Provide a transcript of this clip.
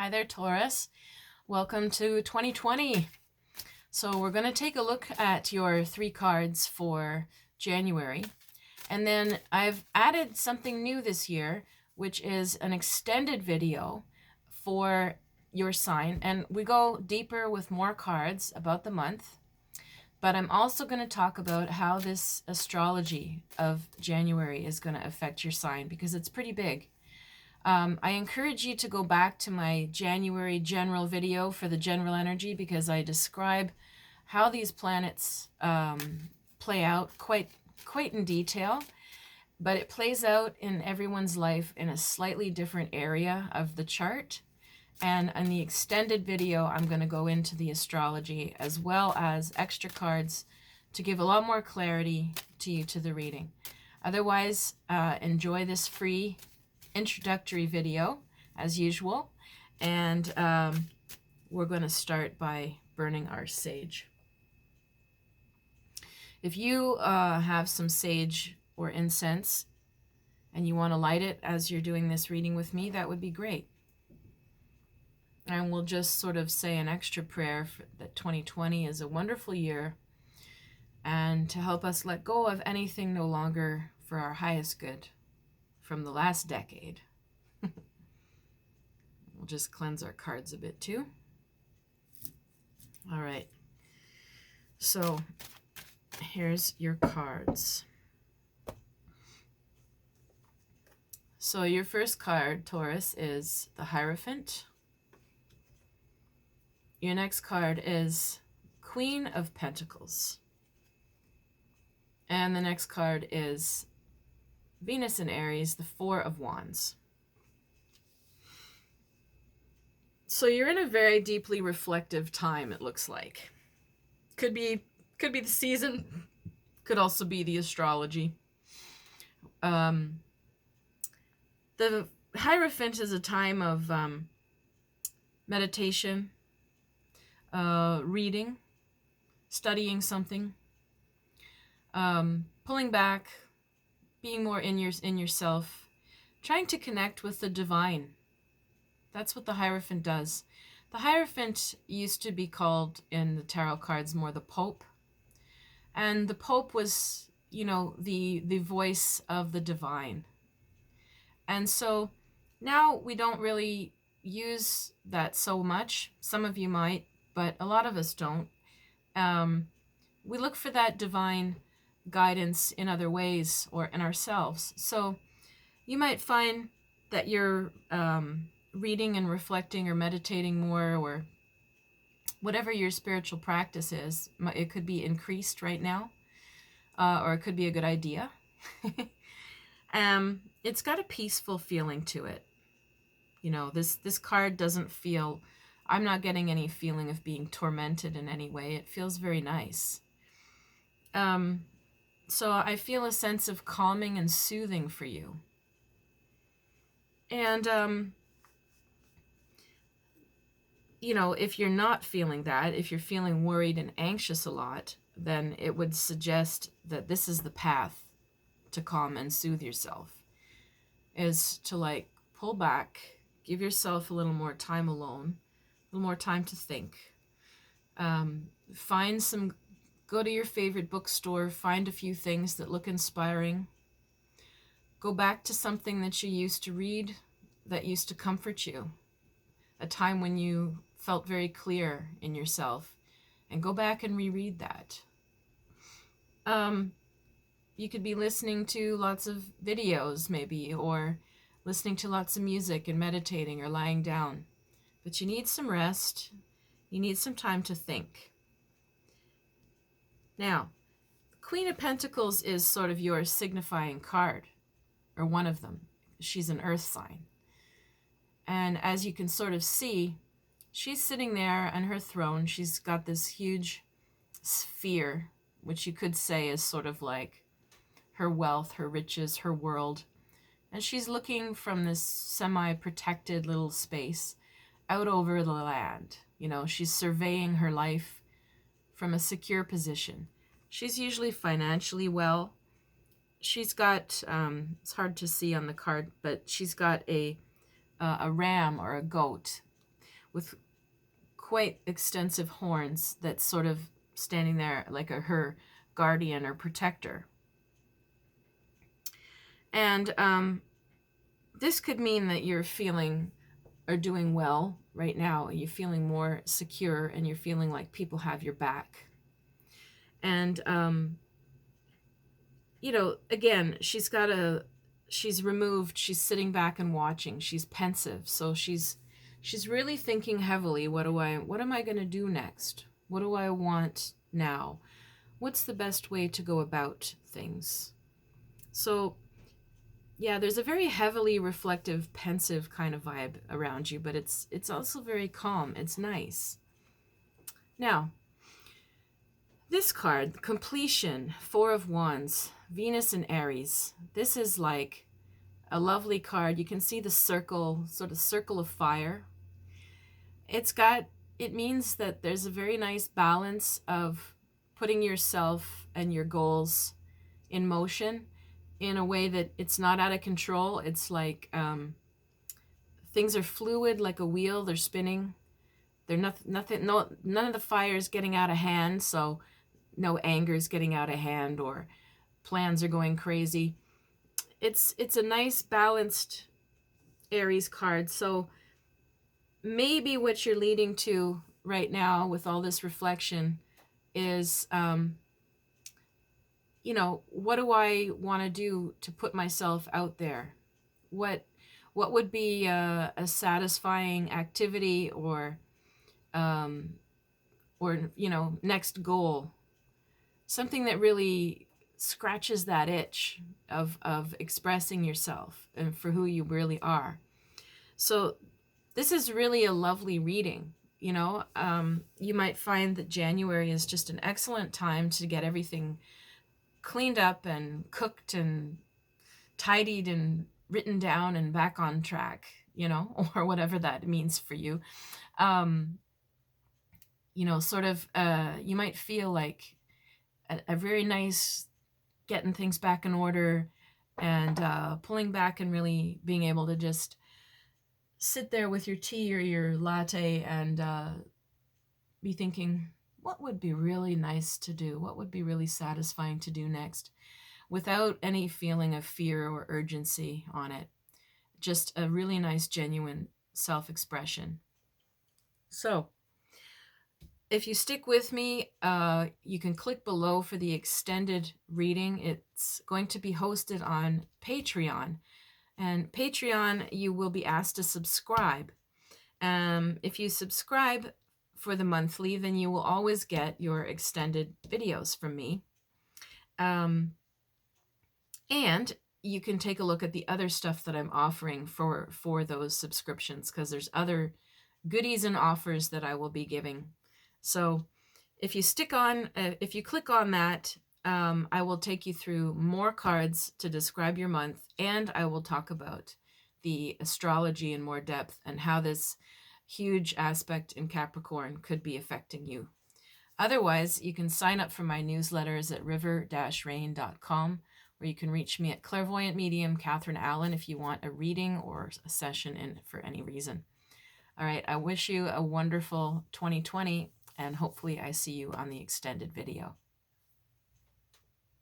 Hi there, Taurus. Welcome to 2020. So we're going to take a look at your 3 cards for January. And then I've added something new this year, which is an extended video for your sign. And we go deeper with more cards about the month. But I'm also going to talk about how this astrology of January is going to affect your sign, because it's pretty big. I encourage you to go back to my January general video for the general energy, because I describe how these planets play out quite in detail, but it plays out in everyone's life in a slightly different area of the chart. And in the extended video, I'm going to go into the astrology as well as extra cards to give a lot more clarity to you to the reading. Otherwise, enjoy this free introductory video as usual, and we're going to start by burning our sage. If you have some sage or incense and you want to light it as you're doing this reading with me, that would be great. And we'll just sort of say an extra prayer that 2020 is a wonderful year, and to help us let go of anything no longer for our highest good from the last decade. We'll just cleanse our cards a bit too. All right. So here's your cards. So your first card, Taurus, is the Hierophant. Your next card is Queen of Pentacles. And the next card is Venus in Aries, the Four of Wands. So you're in a very deeply reflective time, it looks like. Could be the season, could also be the astrology. The Hierophant is a time of meditation, reading, studying something, pulling back, being more in yourself, trying to connect with the divine. That's what the Hierophant does. The Hierophant used to be called in the tarot cards more the Pope. And the Pope was, the voice of the divine. And so now we don't really use that so much. Some of you might, but a lot of us don't. We look for that divine guidance in other ways or in ourselves. So you might find that you're reading and reflecting or meditating more, or whatever your spiritual practice is. It could be increased right now, or it could be a good idea. It's got a peaceful feeling to it. This card doesn't feel, I'm not getting any feeling of being tormented in any way. It feels very nice. So I feel a sense of calming and soothing for you. And, if you're not feeling that, if you're feeling worried and anxious a lot, then it would suggest that this is the path to calm and soothe yourself, is to pull back, give yourself a little more time alone, a little more time to think. Go to your favorite bookstore, find a few things that look inspiring. Go back to something that you used to read that used to comfort you, a time when you felt very clear in yourself, and go back and reread that. You could be listening to lots of videos maybe, or listening to lots of music and meditating or lying down. But you need some rest. You need some time to think. Now, the Queen of Pentacles is sort of your signifying card, or one of them. She's an earth sign. And as you can sort of see, she's sitting there on her throne. She's got this huge sphere, which you could say is sort of like her wealth, her riches, her world. And she's looking from this semi-protected little space out over the land. She's surveying her life from a secure position. She's usually financially well. She's got, it's hard to see on the card, but she's got a ram or a goat with quite extensive horns that's sort of standing there like her guardian or protector. And this could mean that you're feeling or doing well right now. You're feeling more secure and you're feeling like people have your back. And, again, she's removed, she's sitting back and watching, she's pensive. So she's really thinking heavily, what am I going to do next? What do I want now? What's the best way to go about things? So, yeah, there's a very heavily reflective, pensive kind of vibe around you, but it's also very calm. It's nice. Now, this card, Completion, Four of Wands, Venus and Aries. This is like a lovely card. You can see the circle, sort of circle of fire. It means that there's a very nice balance of putting yourself and your goals in motion in a way that it's not out of control. It's like things are fluid, like a wheel. They're spinning. None of the fire is getting out of hand. So no anger is getting out of hand or plans are going crazy. It's a nice balanced Aries card. So maybe what you're leading to right now with all this reflection is, what do I want to do to put myself out there? What would be a satisfying activity or next goal? Something that really scratches that itch of expressing yourself and for who you really are. So this is really a lovely reading. You might find that January is just an excellent time to get everything cleaned up and cooked and tidied and written down and back on track, or whatever that means for you. You might feel like a very nice getting things back in order and pulling back and really being able to just sit there with your tea or your latte and be thinking, what would be really nice to do? What would be really satisfying to do next? Without any feeling of fear or urgency on it. Just a really nice, genuine self-expression. So, if you stick with me, you can click below for the extended reading. It's going to be hosted on Patreon. And Patreon, you will be asked to subscribe. If you subscribe for the monthly, then you will always get your extended videos from me. And you can take a look at the other stuff that I'm offering for those subscriptions, because there's other goodies and offers that I will be giving. So if you click on that, I will take you through more cards to describe your month, and I will talk about the astrology in more depth and how this huge aspect in Capricorn could be affecting you. Otherwise, you can sign up for my newsletters at river-rain.com, or you can reach me at clairvoyant medium Catherine Allen if you want a reading or a session in for any reason. All right, I wish you a wonderful 2020, and hopefully I see you on the extended video.